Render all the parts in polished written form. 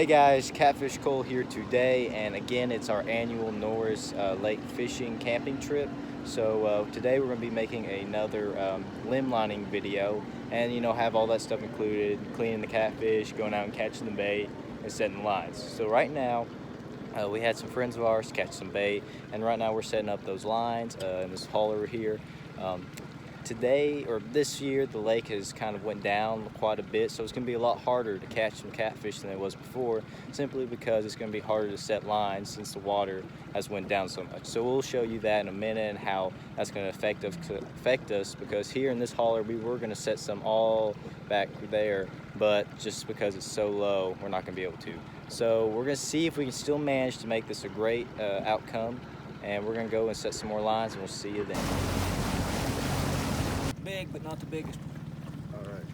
Hey guys, Catfish Cole here today, and again it's our annual Norris Lake fishing camping trip. So today we're going to be making another limb lining video, and have all that stuff included: cleaning the catfish, going out and catching the bait, and setting the lines. So right now we had some friends of ours catch some bait, and right now we're setting up those lines in this hauler here. Today, or this year, the lake has kind of went down quite a bit, so it's going to be a lot harder to catch some catfish than it was before, simply because it's going to be harder to set lines since the water has went down so much. So we'll show you that in a minute and how that's going to affect us, because here in this hauler we were going to set some all back there, but just because it's so low, we're not going to be able to. So we're going to see if we can still manage to make this a great outcome, and we're going to go and set some more lines, and we'll see you then. Big, but not the biggest one. All right.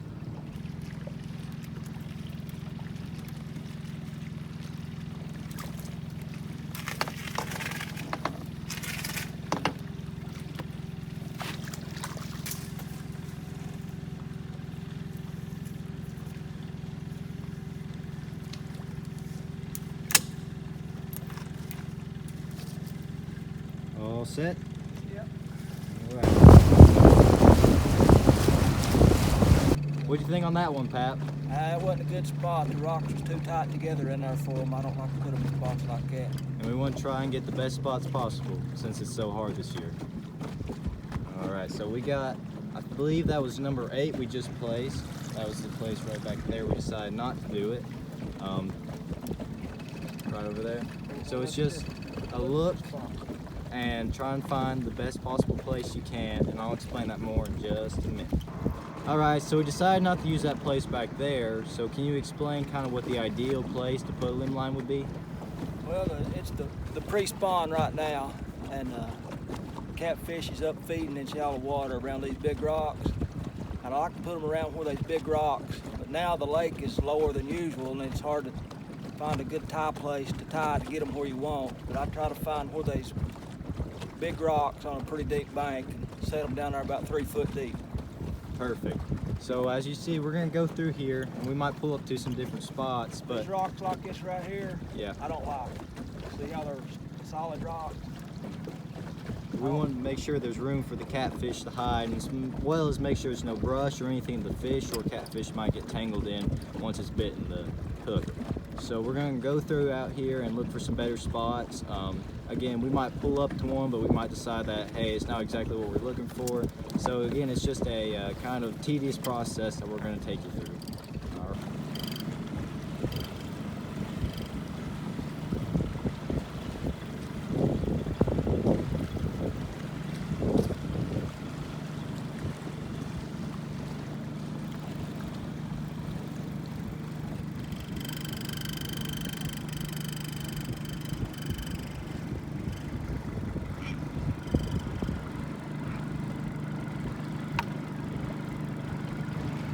All set? Yep. All right. What'd you think on that one, Pat? It wasn't a good spot. The rocks was too tight together in there for them. I don't like to put them in spots like that. And we want to try and get the best spots possible since it's so hard this year. All right, so we got, I believe that was number 8 we just placed. That was the place right back there. We decided not to do it. Right over there. So it's just a look and try and find the best possible place you can, and I'll explain that more in just a minute. Alright, so we decided not to use that place back there, so can you explain kind of what the ideal place to put a limb line would be? Well, it's the pre-spawn right now, and catfish is up feeding in shallow water around these big rocks. And I like to put them around where these big rocks, but now the lake is lower than usual, and it's hard to find a good tie place to tie to get them where you want. But I try to find where these big rocks on a pretty deep bank and set them down there about 3 foot deep. Perfect. So as you see, we're going to go through here, and we might pull up to some different spots, but These rocks like this right here, yeah, I don't like. See how they're solid rocks? we want to make sure there's room for the catfish to hide, as well as make sure there's no brush or anything the fish or catfish might get tangled in once it's bitten the hook. So we're going to go through out here and look for some better spots. Again, we might pull up to one, but we might decide that, hey, it's not exactly what we're looking for. So again, it's just a kind of tedious process that we're going to take you through. All right.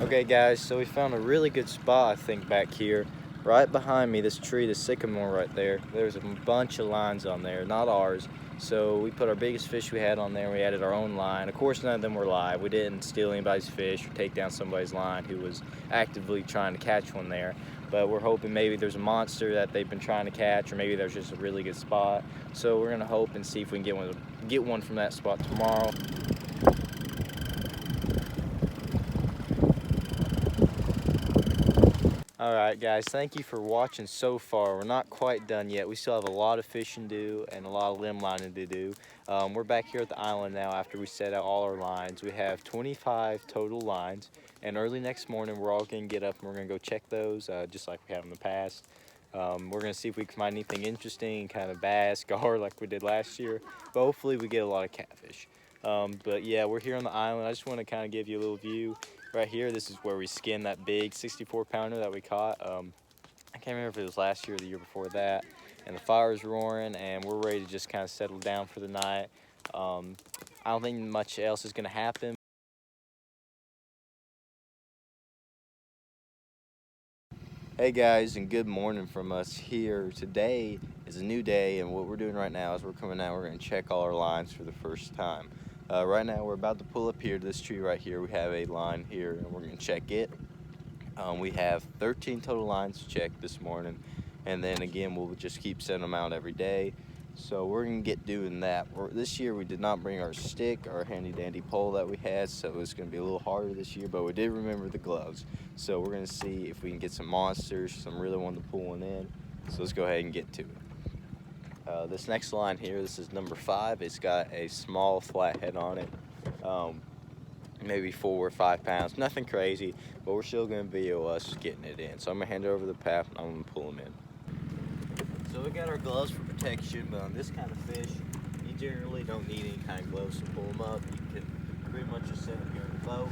Okay guys, so we found a really good spot, I think, back here. Right behind me, this tree, the sycamore right there, there's a bunch of lines on there, not ours. So we put our biggest fish we had on there, we added our own line. Of course, none of them were live. We didn't steal anybody's fish or take down somebody's line who was actively trying to catch one there. But we're hoping maybe there's a monster that they've been trying to catch, or maybe there's just a really good spot. So we're gonna hope and see if we can get one from that spot tomorrow. Alright guys, thank you for watching so far. We're not quite done yet. We still have a lot of fishing to do and a lot of limb lining to do. We're back here at the island now after we set out all our lines. We have 25 total lines, and early next morning we're all going to get up and we're going to go check those just like we have in the past. We're going to see if we can find anything interesting, kind of bass, gar like we did last year, but hopefully we get a lot of catfish. But yeah, we're here on the island. I just want to kind of give you a little view. Right here, this is where we skinned that big 64-pounder that we caught. I can't remember if it was last year or the year before that. And the fire's roaring, and we're ready to just kind of settle down for the night. I don't think much else is going to happen. Hey guys, and good morning from us here. Today is a new day, and what we're doing right now is we're coming out, we're going to check all our lines for the first time. Right now we're about to pull up here to this tree right here. We have a line here and we're going to check it. We have 13 total lines to check this morning. and then again we'll just keep sending them out every day. So we're gonna get doing that. This year we did not bring our stick, our handy dandy pole that we had, so it's gonna be a little harder this year, but we did remember the gloves. So we're gonna see if we can get some monsters, some really wanting to pull one in. So let's go ahead and get to it. This next line here, this is number 5. It's got a small flathead on it, maybe 4 or 5 pounds, nothing crazy, but we're still gonna video us getting it in. So I'm gonna hand it over to the Pap and I'm gonna pull him in. So we got our gloves for protection, but on this kind of fish, you generally don't need any kind of gloves to pull them up. You can pretty much just set them here in the boat.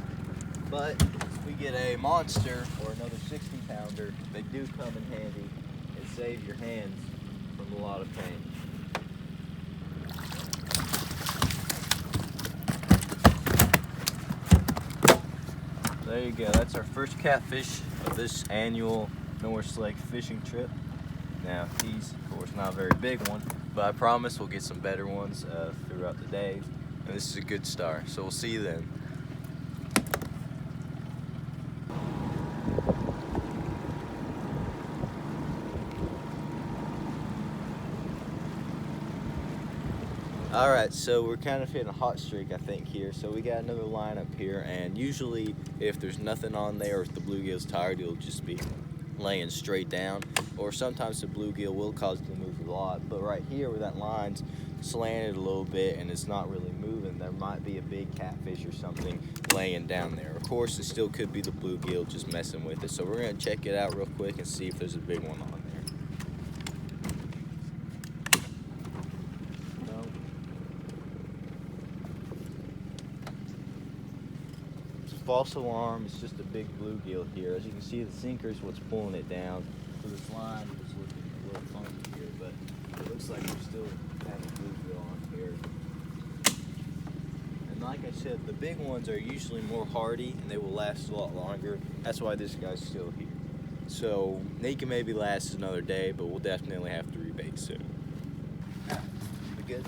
But if we get a monster or another 60-pounder, they do come in handy and save your hands from a lot of pain. There you go, that's our first catfish of this annual Norris Lake fishing trip. Now, he's, of course, not a very big one, but I promise we'll get some better ones throughout the day. And this is a good start, so we'll see you then. Alright, so we're kind of hitting a hot streak, I think, here. So we got another line up here, and usually if there's nothing on there or if the bluegill's tired, it'll just be laying straight down, or sometimes the bluegill will cause it to move a lot. But right here where that line's slanted a little bit and it's not really moving, there might be a big catfish or something laying down there. Of course, it still could be the bluegill just messing with it. So we're gonna check it out real quick and see if there's a big one on there. False alarm, it's just a big bluegill here. As you can see, the sinker is what's pulling it down. So this line is looking a little funky here, but it looks like we still have a bluegill on here. And like I said, the big ones are usually more hardy and they will last a lot longer. That's why this guy's still here. So he can maybe last another day, but we'll definitely have to rebait soon. We good?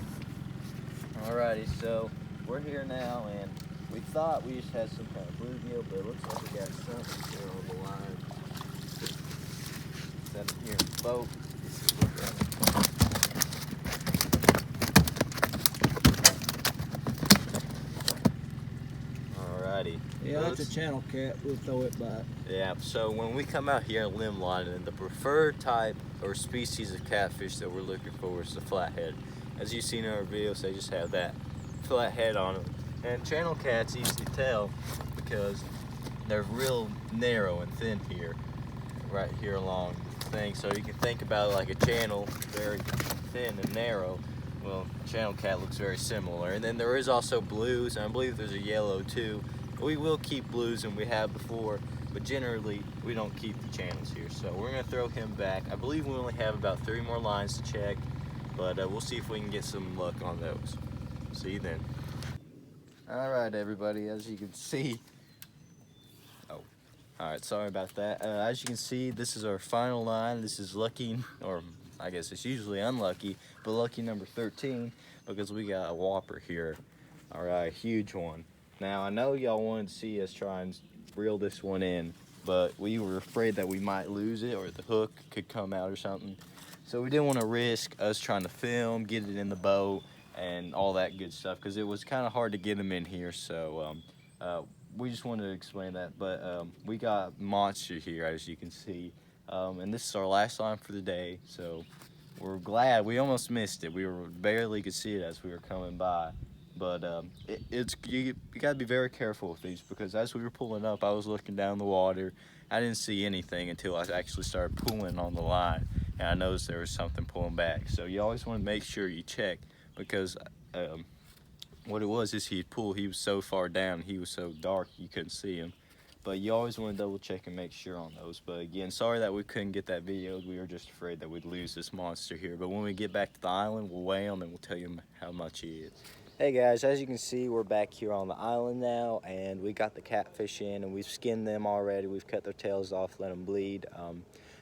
Alrighty, so we're here now, and we thought we just had some kind of bluegill, but it looks like we got something here on the line. Set it here in the boat. Alrighty. Yeah, that's a channel cat. We'll throw it back. Yeah, so when we come out here limb lining, the preferred type or species of catfish that we're looking for is the flathead. As you've seen in our videos, they just have that flathead on them. And channel cats easy to tell because they're real narrow and thin here, right here along the thing. So you can think about it like a channel, very thin and narrow. Well, channel cat looks very similar. And then there is also blues, and I believe there's a yellow too. We will keep blues, and we have before, but generally we don't keep the channels here. So we're gonna throw him back. I believe we only have about 3 more lines to check, but we'll see if we can get some luck on those. See you then. Alright everybody, as you can see, alright, sorry about that. As you can see, this is our final line. This is lucky, or I guess it's usually unlucky, but lucky number 13, because we got a whopper here. Alright, huge one. Now, I know y'all wanted to see us try and reel this one in, but we were afraid that we might lose it, or the hook could come out or something. So we didn't want to risk us trying to film, get it in the boat, and all that good stuff, because it was kind of hard to get them in here. So we just wanted to explain that. But we got monster here, as you can see, and this is our last line for the day. So we're glad. We almost missed it. We barely could see it as we were coming by. But you got to be very careful with these, because as we were pulling up, I was looking down the water. I didn't see anything until I actually started pulling on the line, and I noticed there was something pulling back. So you always want to make sure you check, because what it was is he was so far down, he was so dark you couldn't see him. But you always want to double check and make sure on those. But again, sorry that we couldn't get that video. We were just afraid that we'd lose this monster here. But when we get back to the island, we'll weigh him and we'll tell you how much he is. Hey guys, as you can see, we're back here on the island now, and we got the catfish in, and we've skinned them already. We've cut their tails off, let them bleed.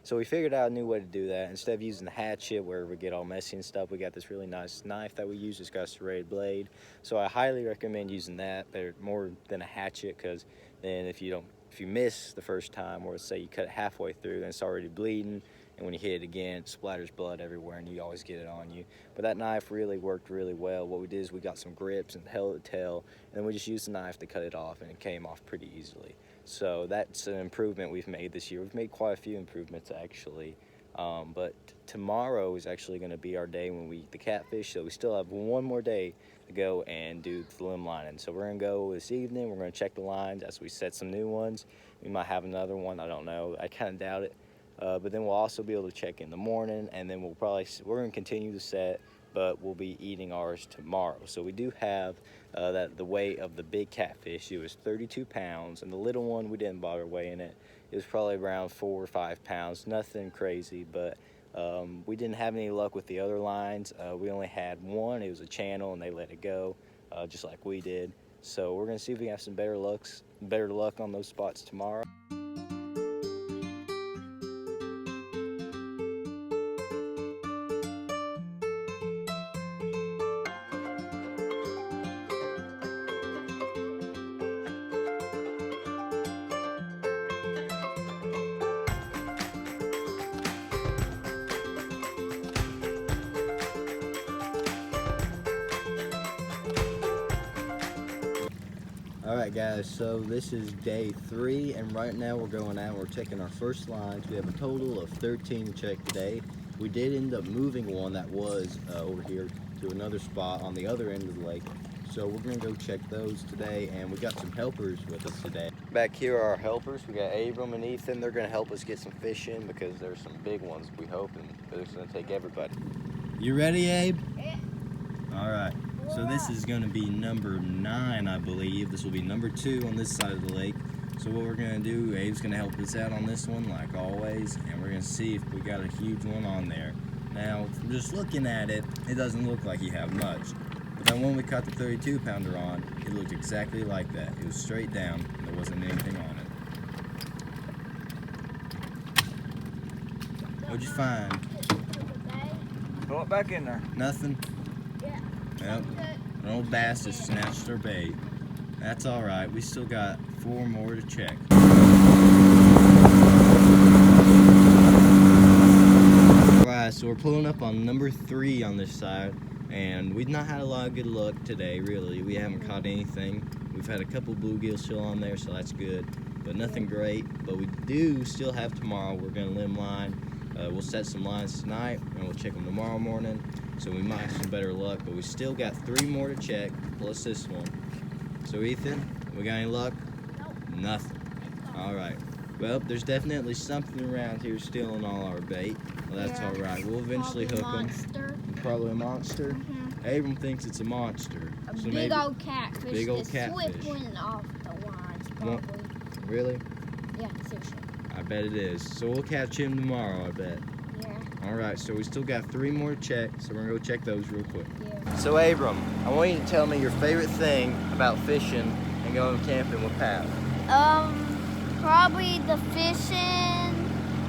So we figured out a new way to do that. Instead of using the hatchet where we get all messy and stuff, we got this really nice knife that we use. It's got a serrated blade. So I highly recommend using that better, more than a hatchet, because then if you miss the first time, or let's say you cut it halfway through and it's already bleeding, and when you hit it again, it splatters blood everywhere, and you always get it on you. But that knife really worked really well. What we did is we got some grips and held the tail, and then we just used the knife to cut it off, and it came off pretty easily. So that's an improvement we've made this year. We've made quite a few improvements actually. But tomorrow is actually going to be our day when we eat the catfish, so we still have one more day to go and do the limb lining. So we're going to go this evening. We're going to check the lines as we set some new ones. We might have another one, I don't know. I kind of doubt it. But then we'll also be able to check in the morning, and then we're going to continue the set, but we'll be eating ours tomorrow. So we do have the weight of the big catfish. It was 32 pounds, and the little one, we didn't bother weighing it. It was probably around 4 or 5 pounds, nothing crazy, but we didn't have any luck with the other lines. We only had one. It was a channel, and they let it go, just like we did. So we're gonna see if we have some better luck on those spots tomorrow. Alright guys, so this is day 3, and right now we're going out and we're checking our first lines. We have a total of 13 to check today. We did end up moving one that was over here to another spot on the other end of the lake. So we're going to go check those today, and we got some helpers with us today. Back here are our helpers. We got Abram and Ethan. They're going to help us get some fish in because there's some big ones we hope, and it's going to take everybody. You ready, Abe? Yeah. Alright. So this is going to be number 9, I believe. This will be number 2 on this side of the lake. So what we're going to do, Abe's going to help us out on this one, like always, and we're going to see if we got a huge one on there. Now, from just looking at it, it doesn't look like you have much. But then when we caught the 32 pounder on, it looked exactly like that. It was straight down, and there wasn't anything on it. What'd you find? Throw it back in there. Nothing? Yeah. Yep. An old bass just snatched our bait. That's alright, we still got 4 more to check. Alright, so we're pulling up on number 3 on this side, and we've not had a lot of good luck today, really. We haven't caught anything. We've had a couple bluegills still on there, so that's good, but nothing great. But we do still have tomorrow. We're going to limb line. We'll set some lines tonight, and we'll check them tomorrow morning. So we might have some better luck, but we still got 3 more to check, plus this one. So Ethan, we got any luck? Nope. Nothing. Alright. Well, there's definitely something around here stealing all our bait. Well, that's Yeah. alright. We'll eventually hook them. Monster. Probably a monster. Abram thinks it's a monster. A So big maybe, old catfish. big old the catfish. Swift one off the lines, Well- probably. Really? Yeah, seriously. I bet it is. So we'll catch him tomorrow, I bet. Yeah, Alright, so we still got 3 more to check, so we're gonna go check those real quick. yeah. So Abram, I want you to tell me your favorite thing about fishing and going camping with Pat. Probably the fishing.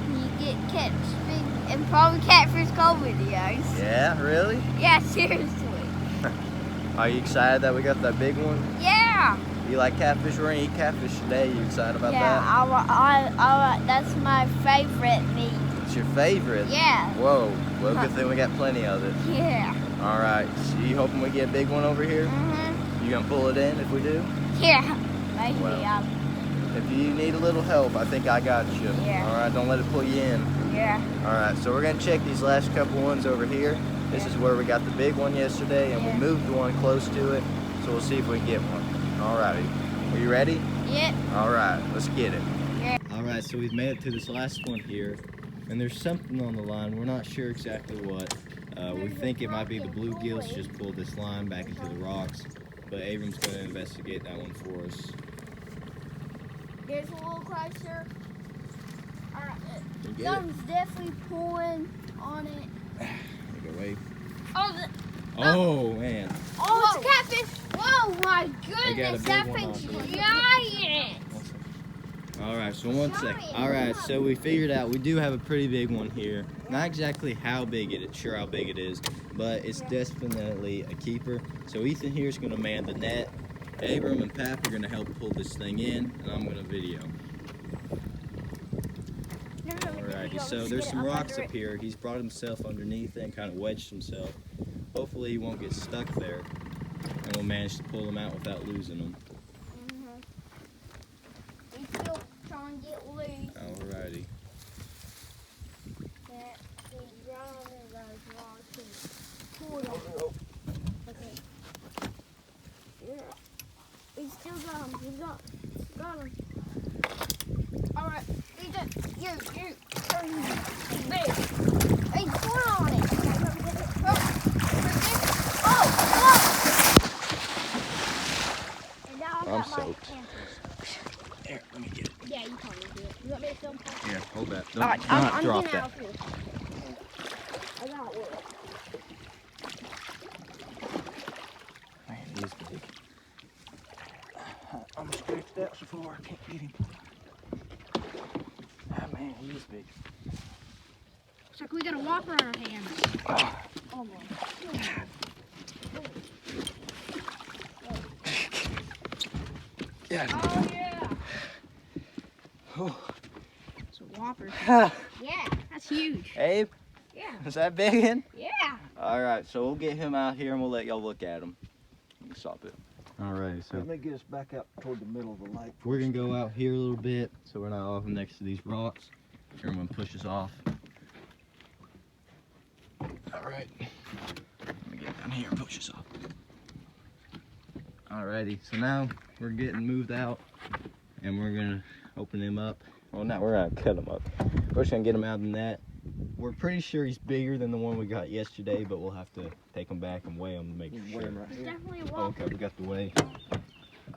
You get catfish and probably catfish cold videos. Yeah, really? Yeah, seriously. Are you excited that we got that big one? Yeah. You like catfish? We're gonna eat catfish today. You excited about Yeah, that? that's my favorite meat. It's your favorite? Yeah. Whoa, well good thing we got plenty of it. Yeah. Alright, so you hoping we get a big one over here? Mhm. You gonna pull it in if we do? Yeah. Maybe. Well. If you need a little help, I think I got you. Yeah. Alright, don't let it pull you in. Yeah. Alright, so we're gonna check these last couple ones over here. This is where we got the big one yesterday, and Yeah. we moved one close to it, so we'll see if we can get one. Alrighty, are you ready? Yeah. Alright, let's get it. Yeah. Alright, so we've made it to this last one here, and there's something on the line. We're not sure exactly what. We think it might be the bluegills just pulled this line back into the rocks, but Abram's gonna investigate that one for us. There's a little closer. Alright. You get it? Something's definitely pulling on it. Make it wave. Oh, Oh, man. oh, it's a catfish. Whoa, my They got a goodness, big that one thing's on there. giant. Alright, so one second. Alright, so we figured out we do have a pretty big one here. Not exactly how big it is, sure how big it is, but it's definitely a keeper. So Ethan here is going to man the net. Abram and Pap are going to help pull this thing in, and I'm going to video. Alright, Alrighty, so there's some rocks up here. He's brought himself underneath and kind of wedged himself. Hopefully he won't get stuck there, and we'll manage to pull him out without losing him. He's still trying to get loose. Alrighty. Yeah, he's running those rocks. Pull it. Okay. Yeah. He's still got him. He's got him. Alright, he's just, you. Big. He's pulling on it. And now I I'm got my soaked. cancers. Here, let me get it. Yeah, you probably do it. You want me to film? Here, hold that. Don't Alright, not I'm drop getting that. out of here. I got it. Man, he's big. I'm gonna scrape that before I can't get him. Ah, man, he's big. Looks like we got a whopper on our hands. Oh my. Yeah. Oh yeah. Oh. It's a whopper. Ah. Yeah, that's huge. Abe, Yeah. is that big one? Yeah. All right, so we'll get him out here and we'll let y'all look at him. Stop it. All right, so Let me get us back out toward the middle of the lake. we're gonna go out here a little bit so we're not off next to these rocks. Everyone pushes off. All right, let me get down here and push us off. Alrighty, so now we're getting moved out and we're gonna open him up. Well, now we're gonna cut him up. We're just gonna get him out of the net. We're pretty sure he's bigger than the one we got yesterday, but we'll have to take him back and weigh him to make Weigh sure. him right It's here. definitely a Oh, whopper. okay, we got the weigh.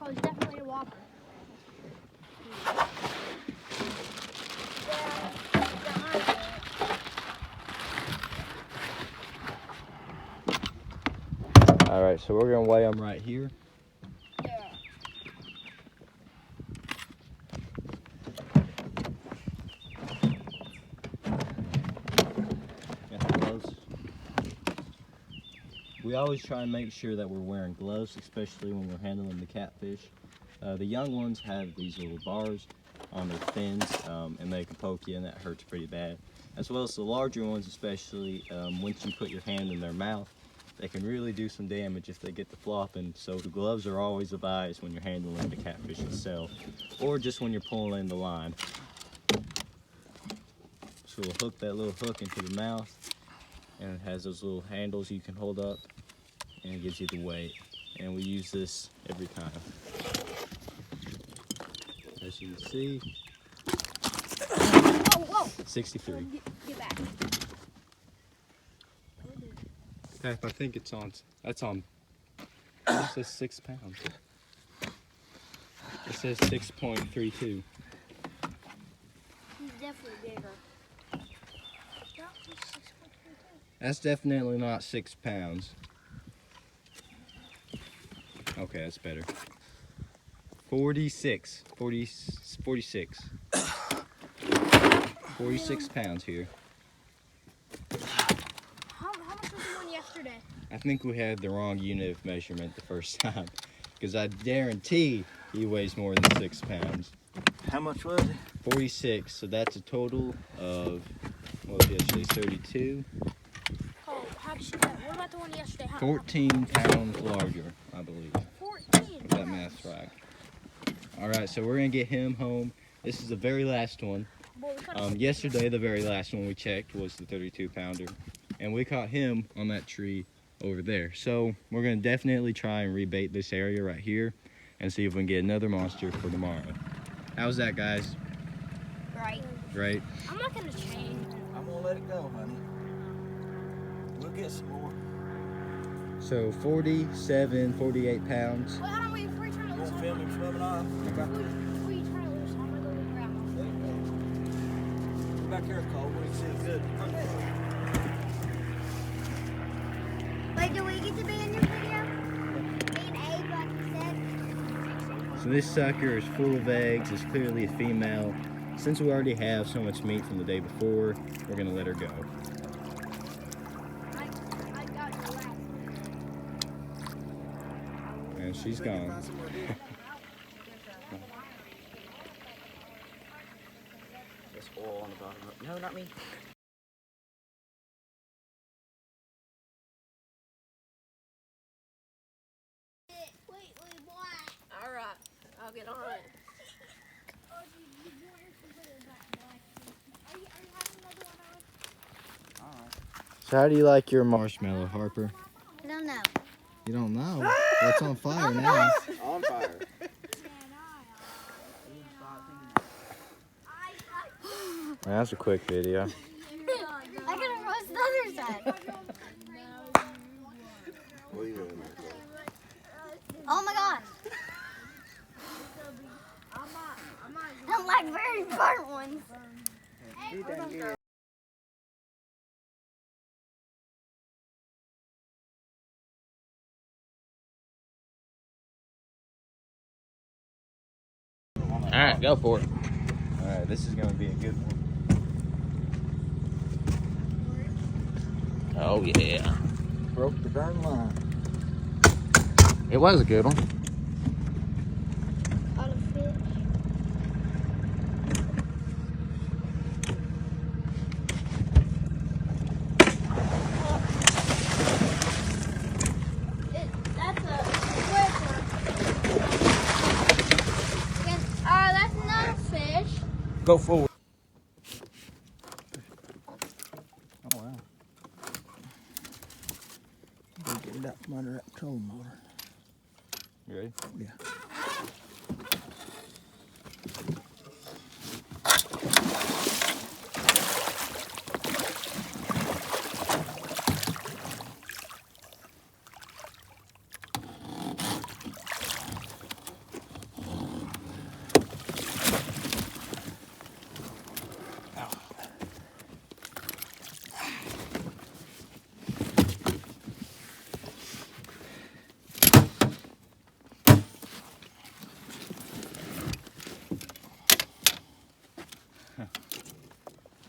Oh, it's definitely a whopper. All right, so we're gonna weigh him right here. Yeah. Got the gloves. We always try and make sure that we're wearing gloves, especially when we're handling the catfish. The young ones have these little bars on their fins, and they can poke you, and that hurts pretty bad. As well as the larger ones, especially once you put your hand in their mouth, they can really do some damage if they get to flopping. So the gloves are always advised when you're handling the catfish itself, or just when you're pulling in the line. So we'll hook that little hook into the mouth, and it has those little handles you can hold up, and it gives you the weight. And we use this every time. As you can see, Whoa. 63. Get back. Okay, I think it's on. That's on. It says 6 pounds. It says 6.32. He's definitely bigger. That's definitely not 6 pounds. Okay, that's better. 46 pounds here. How much was the one yesterday? I think we had the wrong unit of measurement the first time, because I guarantee he weighs more than 6 pounds. How much was it? 46, so that's a total of, what was yesterday, 32? Oh, how'd you that? What about the one yesterday? 14 pounds larger, I believe. 14. If that math's right. All right, so we're gonna get him home. This is the very last one. Boy, we could've- Yesterday, the very last one we checked was the 32 pounder, and we caught him on that tree over there. So we're gonna definitely try and rebait this area right here and see if we can get another monster for tomorrow. How's that, guys? Right. Great. I'm not gonna change. I'm gonna let it go, honey. We'll get some more. So 47, 48 pounds. Well, hold on, wait, before you turn it You loose, want to film him swimming off? before you turn it loose, I'm gonna go with Grandma. Get back here, Cole. We can see it good. Wait, do we get to be in your video? Me and Abe, like you said. So this sucker is full of eggs. It's clearly a female. Since we already have so much meat from the day before, we're gonna let her go. I got the last one. And she's gone. There's oil on the No, not me. Wait, what? All right, I'll get on it. Are you having another one on? So how do you like your marshmallow, Harper? I don't know. You don't know? It's on fire now. On fire. That's a quick video. I gotta roast the other side. What are you doing? Oh my gosh. I don't like very burnt ones. All right, go for it. All right, this is gonna be a good one. Oh yeah. Broke the darn line. It was a good one. On a fish. That's a quick one. That's another fish. Go forward. Oh wow. Get it out from under that trolling motor. You ready? Yeah.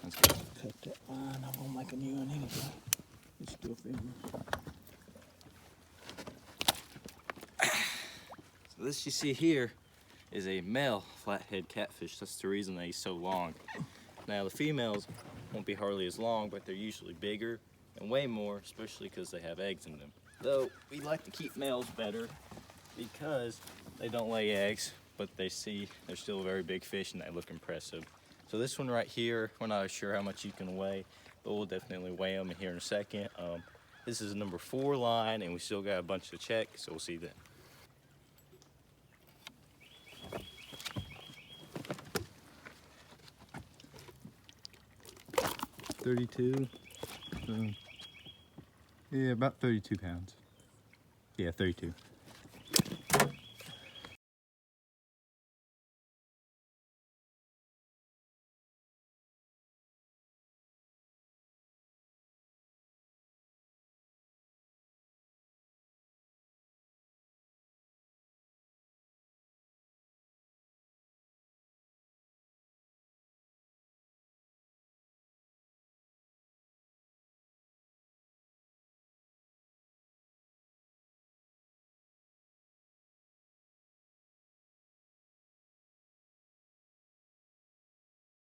That's good. Cut that line. I'm gonna make a new one anyway. It's still filming. So this you see here is a male flathead catfish. That's the reason that he's so long. Now the females won't be hardly as long, but they're usually bigger and weigh more, especially because they have eggs in them. Though we like to keep males better because they don't lay eggs, but they're still a very big fish and they look impressive. So this one right here, we're not sure how much you can weigh, but we'll definitely weigh them here in a second. This is a number 4 line, and we still got a bunch to check, so we'll see that. Yeah, about 32 pounds. Yeah, 32.